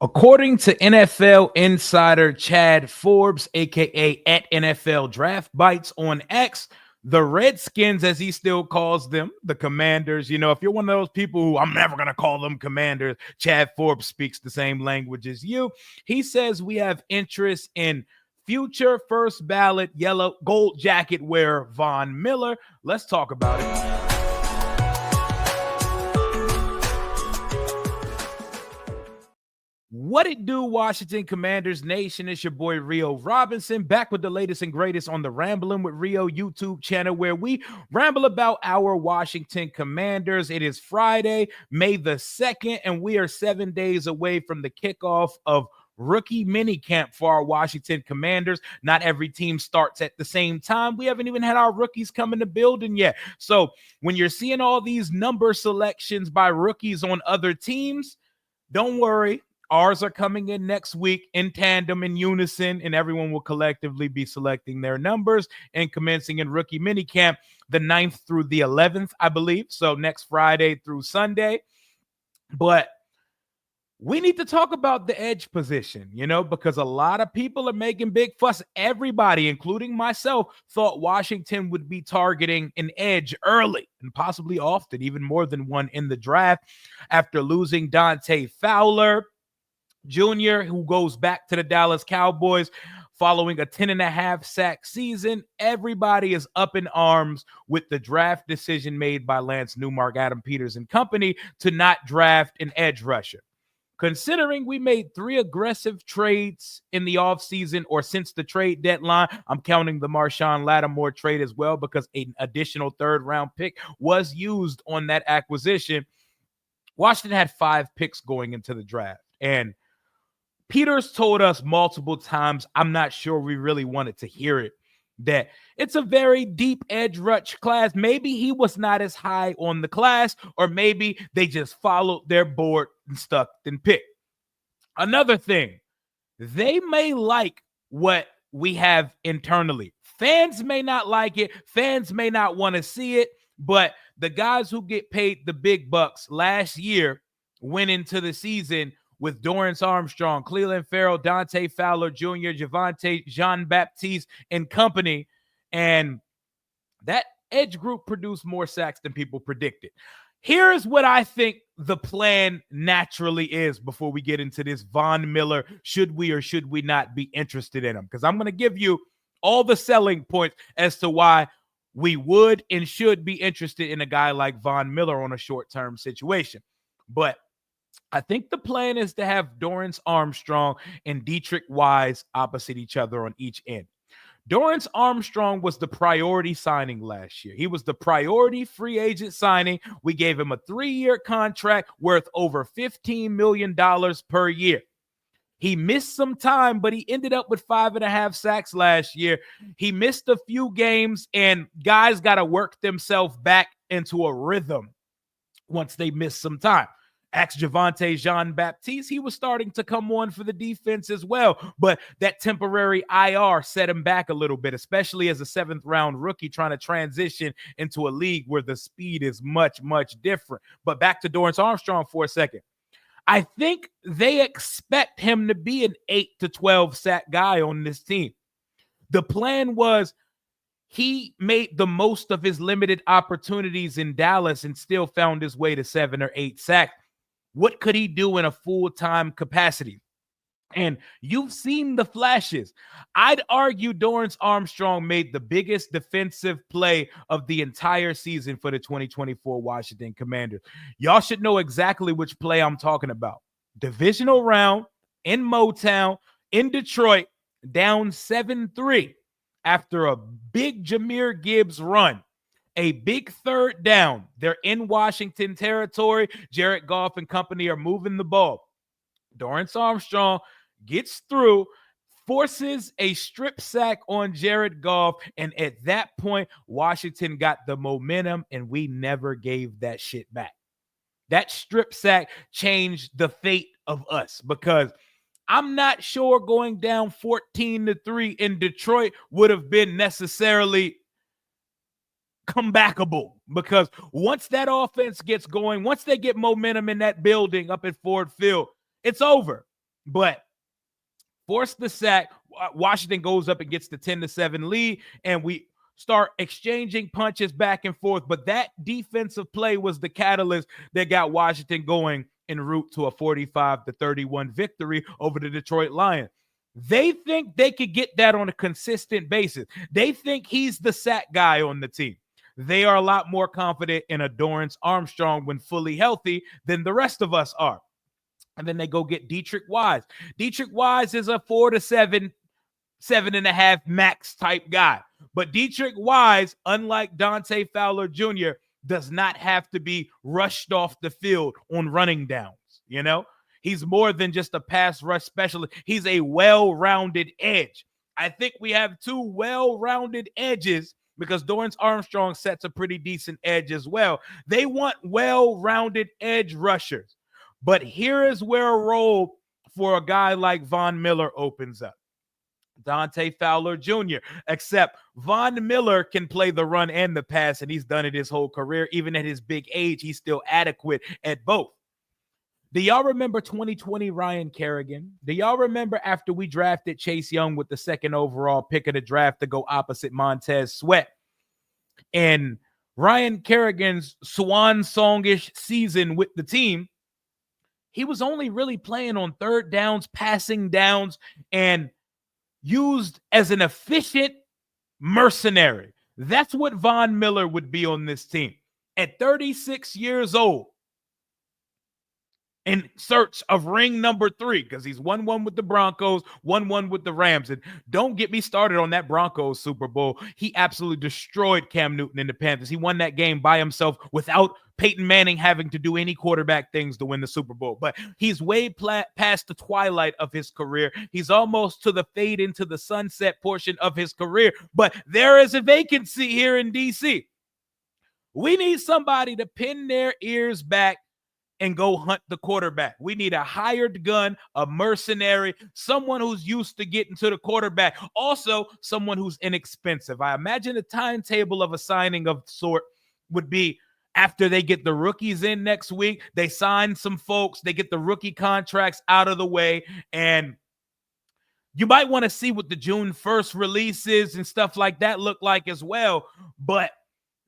According to NFL insider Chad Forbes, aka at NFL Draft Bites on X, the Redskins, as he still calls them, the Commanders. If you're one of those people who I'm never going to call them Commanders, Chad Forbes speaks the same language as you. He says we have interest in future first ballot yellow gold jacket wearer Von Miller. Let's talk about it. What it do, Washington Commanders Nation? It's your boy Rio Robinson, back with the latest and greatest on the Rambling with Rio YouTube channel, where we ramble about our Washington Commanders. It is Friday, May the 2nd, and we are 7 days away from the kickoff of rookie minicamp for our Washington Commanders. Not every team starts at the same time. We haven't even had our rookies come in the building yet. So when you're seeing all these number selections by rookies on other teams, don't worry. Ours are coming in next week in tandem, in unison, and everyone will collectively be selecting their numbers and commencing in rookie minicamp the 9th through the 11th, I believe. So next Friday through Sunday. But we need to talk about the edge position, because a lot of people are making big fuss. Everybody, including myself, thought Washington would be targeting an edge early and possibly often, even more than one in the draft, after losing Dante Fowler Jr., who goes back to the Dallas Cowboys following a 10.5 sack season. Everybody is up in arms with the draft decision made by Lance Newmark, Adam Peters, and company to not draft an edge rusher. Considering we made 3 aggressive trades in the offseason or since the trade deadline, I'm counting the Marshawn Lattimore trade as well because an additional third-round pick was used on that acquisition. Washington had 5 picks going into the draft, and Peters told us multiple times, I'm not sure we really wanted to hear it, that it's a very deep edge rush class. Maybe he was not as high on the class, or maybe they just followed their board and stuck and picked. Another thing, they may like what we have internally. Fans may not like it. Fans may not want to see it, but the guys who get paid the big bucks last year went into the season with Dorrance Armstrong, Clelin Ferrell, Dante Fowler Jr., Javonte Jean-Baptiste, and company. And that edge group produced more sacks than people predicted. Here's what I think the plan naturally is before we get into this Von Miller, should we or should we not be interested in him? Because I'm going to give you all the selling points as to why we would and should be interested in a guy like Von Miller on a short-term situation. But I think the plan is to have Dorrance Armstrong and Dietrich Wise opposite each other on each end. Dorrance Armstrong was the priority signing last year. He was the priority free agent signing. We gave him a 3-year contract worth over $15 million per year. He missed some time, but he ended up with 5.5 sacks last year. He missed a few games, and guys got to work themselves back into a rhythm once they miss some time. Ask Javonte Jean-Baptiste, he was starting to come on for the defense as well, but that temporary IR set him back a little bit, especially as a 7th-round rookie trying to transition into a league where the speed is much, much different. But back to Dorrance Armstrong for a second. I think they expect him to be an 8 to 12 sack guy on this team. The plan was he made the most of his limited opportunities in Dallas and still found his way to 7 or 8 sacks. What could he do in a full-time capacity? And you've seen the flashes. I'd argue Dorrance Armstrong made the biggest defensive play of the entire season for the 2024 Washington Commanders. Y'all should know exactly which play I'm talking about. Divisional round in Motown in Detroit, down 7-3 after a big Jahmyr Gibbs run. A big 3rd down. They're in Washington territory. Jared Goff and company are moving the ball. Dorrance Armstrong gets through, forces a strip sack on Jared Goff, and at that point, Washington got the momentum, and we never gave that shit back. That strip sack changed the fate of us because I'm not sure going down 14-3 in Detroit would have been necessarily comebackable, because once that offense gets going, once they get momentum in that building up at Ford Field, it's over. but force the sack. Washington goes up and gets the 10-7 lead, and we start exchanging punches back and forth. But that defensive play was the catalyst that got Washington going en route to a 45-31 victory over the Detroit Lions. They think they could get that on a consistent basis. They think he's the sack guy on the team. They are a lot more confident in a Dorrance Armstrong when fully healthy than the rest of us are. And then they go get Dietrich Wise. Dietrich Wise is a 4-7, 7.5 max type guy. But Dietrich Wise, unlike Dante Fowler Jr., does not have to be rushed off the field on running downs. You know, he's more than just a pass rush specialist. He's a well-rounded edge. I think we have two well-rounded edges because Dorrance Armstrong sets a pretty decent edge as well. They want well-rounded edge rushers. But here is where a role for a guy like Von Miller opens up. Dante Fowler Jr., except Von Miller can play the run and the pass, and he's done it his whole career. Even at his big age, he's still adequate at both. Do y'all remember 2020 Ryan Kerrigan? Do y'all remember after we drafted Chase Young with the second overall pick of the draft to go opposite Montez Sweat? And Ryan Kerrigan's swan songish season with the team, he was only really playing on third downs, passing downs, and used as an efficient mercenary. That's what Von Miller would be on this team. At 36 years old, in search of ring number 3, because he's 1-1 with the Broncos, 1-1 with the Rams. And don't get me started on that Broncos Super Bowl. He absolutely destroyed Cam Newton and the Panthers. He won that game by himself without Peyton Manning having to do any quarterback things to win the Super Bowl. But he's way past the twilight of his career. He's almost to the fade into the sunset portion of his career. But there is a vacancy here in D.C. We need somebody to pin their ears back and go hunt the quarterback. We need a hired gun, a mercenary, someone who's used to getting to the quarterback. Also, someone who's inexpensive. I imagine the timetable of a signing of sort would be after they get the rookies in next week, they sign some folks, they get the rookie contracts out of the way, and you might want to see what the June 1st releases and stuff like that look like as well. But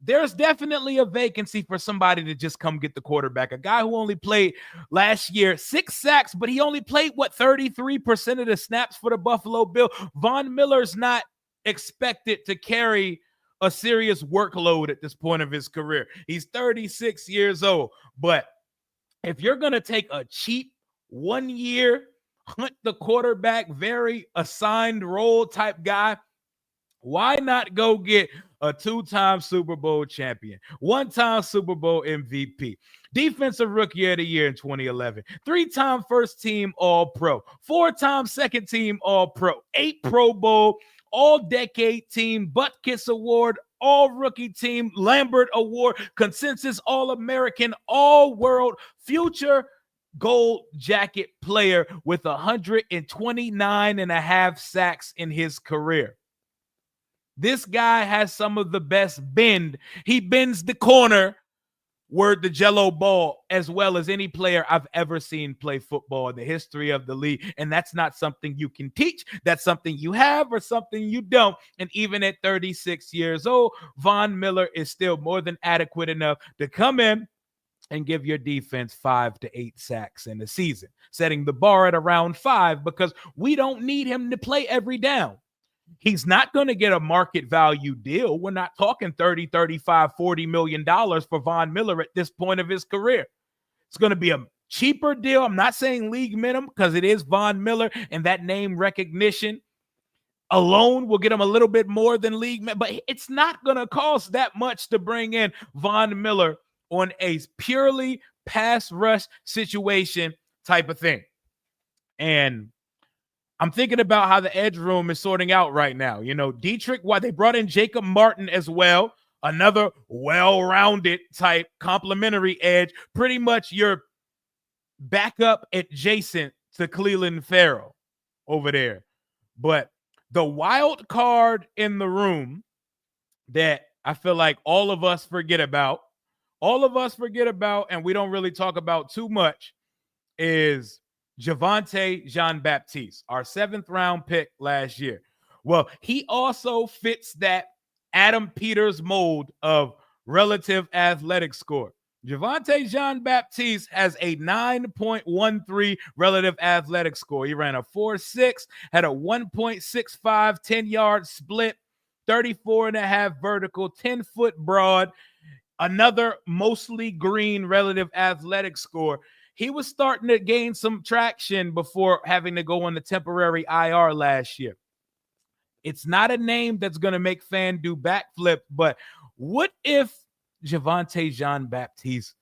there's definitely a vacancy for somebody to just come get the quarterback. A guy who only played last year 6 sacks, but he only played, 33% of the snaps for the Buffalo Bills. Von Miller's not expected to carry a serious workload at this point of his career. He's 36 years old. But if you're going to take a cheap 1-year, hunt the quarterback, very assigned role type guy, why not go get a 2-time Super Bowl champion, 1-time Super Bowl MVP, Defensive Rookie of the Year in 2011, 3-time first team All-Pro, 4-time second team All-Pro, 8 Pro Bowl, All-Decade Team, Butkus Award, All-Rookie Team, Lambert Award, Consensus All-American, All-World, future Gold Jacket player with 129.5 sacks in his career. This guy has some of the best bend. He bends the corner, word the Jello ball, as well as any player I've ever seen play football in the history of the league. And that's not something you can teach. That's something you have or something you don't. And even at 36 years old, Von Miller is still more than adequate enough to come in and give your defense 5 to 8 sacks in a season, setting the bar at around 5 because we don't need him to play every down. He's not going to get a market value deal. We're not talking 30, 35, $40 million for Von Miller at this point of his career. It's going to be a cheaper deal. I'm not saying league minimum because it is Von Miller, and that name recognition alone will get him a little bit more than league minimum, but it's not going to cost that much to bring in Von Miller on a purely pass rush situation type of thing. And I'm thinking about how the edge room is sorting out right now. You know, Dietrich, they brought in Jacob Martin as well, another well-rounded type complementary edge, pretty much your backup adjacent to Cleveland Farrell over there. But the wild card in the room that I feel like all of us forget about, and we don't really talk about too much, is Javonte Jean-Baptiste, our 7th round pick last year. Well, he also fits that Adam Peters mold of relative athletic score. Javonte Jean-Baptiste has a 9.13 relative athletic score. He ran a 4.6, had a 1.65 10-yard split, 34 and a half vertical, 10-foot broad, another mostly green relative athletic score. He was starting to gain some traction before having to go on the temporary IR last year. It's not a name that's going to make fan do backflip, but what if Javonte Jean-Baptiste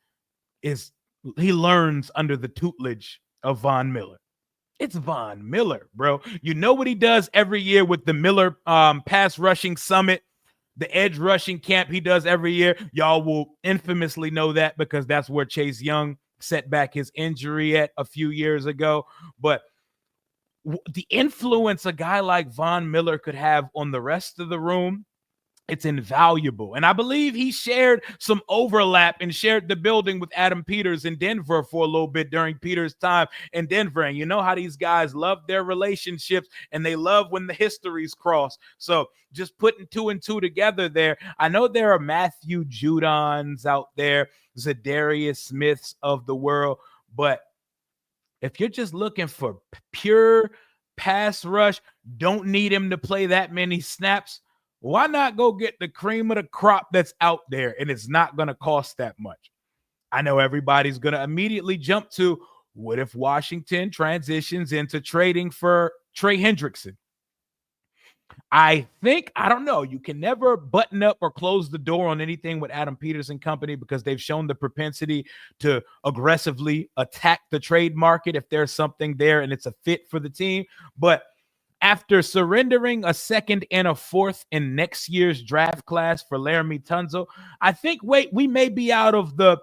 he learns under the tutelage of Von Miller? It's Von Miller, bro. You know what he does every year with the Miller pass rushing summit, the edge rushing camp he does every year. Y'all will infamously know that because that's where Chase Young set back his injury at a few years ago. But the influence a guy like Von Miller could have on the rest of the room, it's invaluable. And I believe he shared some overlap and shared the building with Adam Peters in Denver for a little bit during Peters' time in Denver. And you know how these guys love their relationships and they love when the histories cross. So just putting 2 and 2 together there. I know there are Matthew Judons out there, Zadarius Smiths of the world, but if you're just looking for pure pass rush, don't need him to play that many snaps, why not go get the cream of the crop that's out there, and it's not going to cost that much? I know everybody's going to immediately jump to, what if Washington transitions into trading for Trey Hendrickson? I don't know. You can never button up or close the door on anything with Adam Peters and company because they've shown the propensity to aggressively attack the trade market if there's something there and it's a fit for the team. But after surrendering a 2nd and a 4th in next year's draft class for Laramie Tunzel, I think, we may be out of the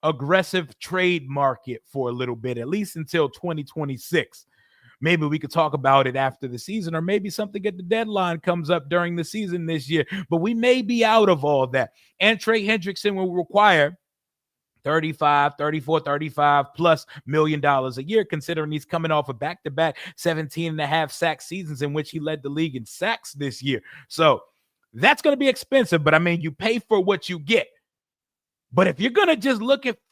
aggressive trade market for a little bit, at least until 2026. Maybe we could talk about it after the season, or maybe something at the deadline comes up during the season this year. But we may be out of all that. And Trey Hendrickson will require 35, 34, 35 plus $1 million a year, considering he's coming off a back-to-back 17 and a half sack seasons in which he led the league in sacks this year. So that's going to be expensive, but I mean, you pay for what you get. But if you're going to just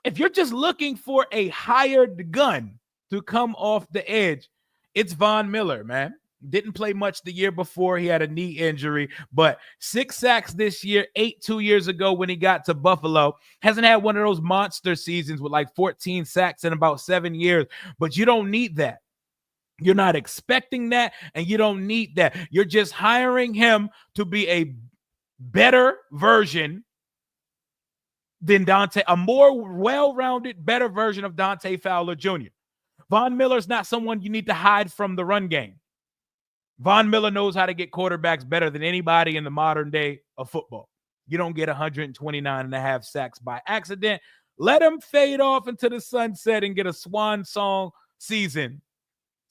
if you're just looking for a hired gun to come off the edge, it's Von Miller, man. Didn't play much the year before. He had a knee injury, but 6 sacks this year, 8 2 years ago when he got to Buffalo. Hasn't had one of those monster seasons with like 14 sacks in about 7 years, but you don't need that. You're not expecting that, and you don't need that. You're just hiring him to be a better version than Dante, a more well-rounded, better version of Dante Fowler Jr. Von Miller's not someone you need to hide from the run game. Von Miller knows how to get quarterbacks better than anybody in the modern day of football. You don't get 129 and a half sacks by accident. Let him fade off into the sunset and get a swan song season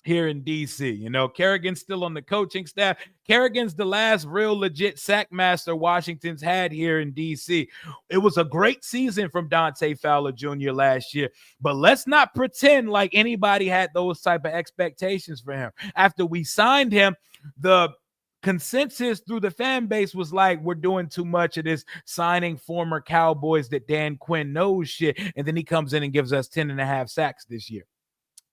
here in D.C. You know, Kerrigan's still on the coaching staff. Kerrigan's the last real legit sack master Washington's had here in D.C. It was a great season from Dante Fowler Jr. last year, but let's not pretend like anybody had those type of expectations for him. After we signed him, the consensus through the fan base was like, we're doing too much of this signing former Cowboys that Dan Quinn knows shit, and then he comes in and gives us 10 and a half sacks this year.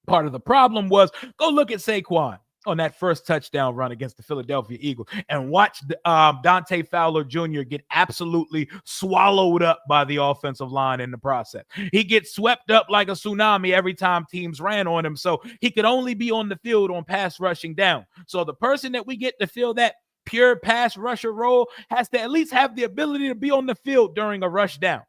Part of the problem was, go look at Saquon on that first touchdown run against the Philadelphia Eagles and watch Dante Fowler Jr. get absolutely swallowed up by the offensive line in the process. He gets swept up like a tsunami every time teams ran on him, so he could only be on the field on pass rushing down. So the person that we get to fill that pure pass rusher role has to at least have the ability to be on the field during a rush down.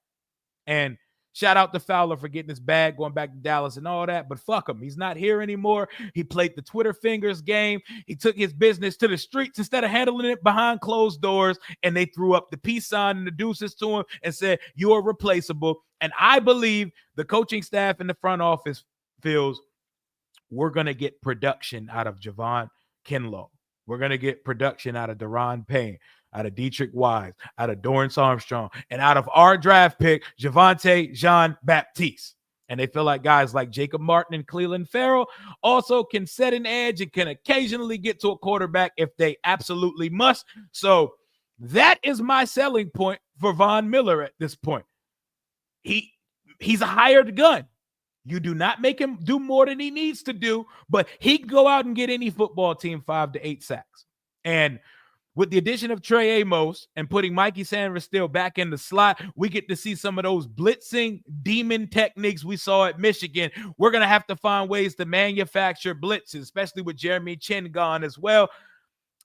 And shout out to Fowler for getting his bag, going back to Dallas and all that, but fuck him. He's not here anymore. He played the Twitter fingers game. He took his business to the streets instead of handling it behind closed doors, and they threw up the peace sign and the deuces to him and said, you are replaceable. And I believe the coaching staff in the front office feels we're going to get production out of Javon Kinlaw. We're going to get production out of Deron Payne, out of Dietrich Wise, out of Dorrance Armstrong, and out of our draft pick, Javonte Jean-Baptiste. And they feel like guys like Jacob Martin and Cleveland Farrell also can set an edge and can occasionally get to a quarterback if they absolutely must. So that is my selling point for Von Miller at this point. He's a hired gun. You do not make him do more than he needs to do, but he can go out and get any football team 5 to 8 sacks. And with the addition of Trey Amos and putting Mikey Sanders still back in the slot, we get to see some of those blitzing demon techniques we saw at Michigan. We're going to have to find ways to manufacture blitzes, especially with Jeremy Chin gone as well.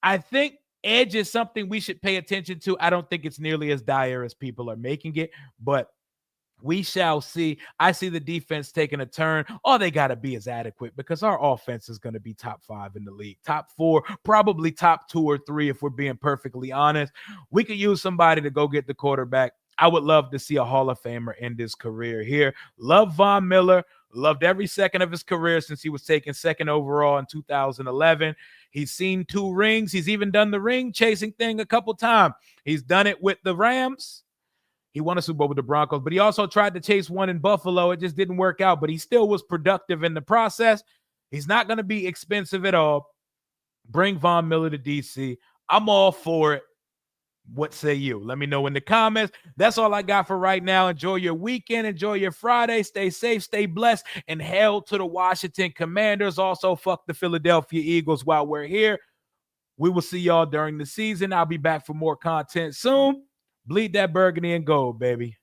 I think edge is something we should pay attention to. I don't think it's nearly as dire as people are making it, but we shall see. I see the defense taking a turn. All they got to be is adequate because our offense is going to be top 5 in the league, top 4, probably top 2 or 3 if we're being perfectly honest. We could use somebody to go get the quarterback. I would love to see a Hall of Famer end his career here. Love Von Miller. Loved every second of his career since he was taken 2nd overall in 2011. He's seen 2 rings. He's even done the ring chasing thing a couple times. He's done it with the Rams. He won a Super Bowl with the Broncos, but he also tried to chase one in Buffalo. It just didn't work out, but he still was productive in the process. He's not going to be expensive at all. Bring Von Miller to DC. I'm all for it. What say you? Let me know in the comments. That's all I got for right now. Enjoy your weekend. Enjoy your Friday. Stay safe, stay blessed, and hail to the Washington Commanders. Also, fuck the Philadelphia Eagles while we're here. We will see y'all during the season. I'll be back for more content soon. Bleed that burgundy and gold, baby.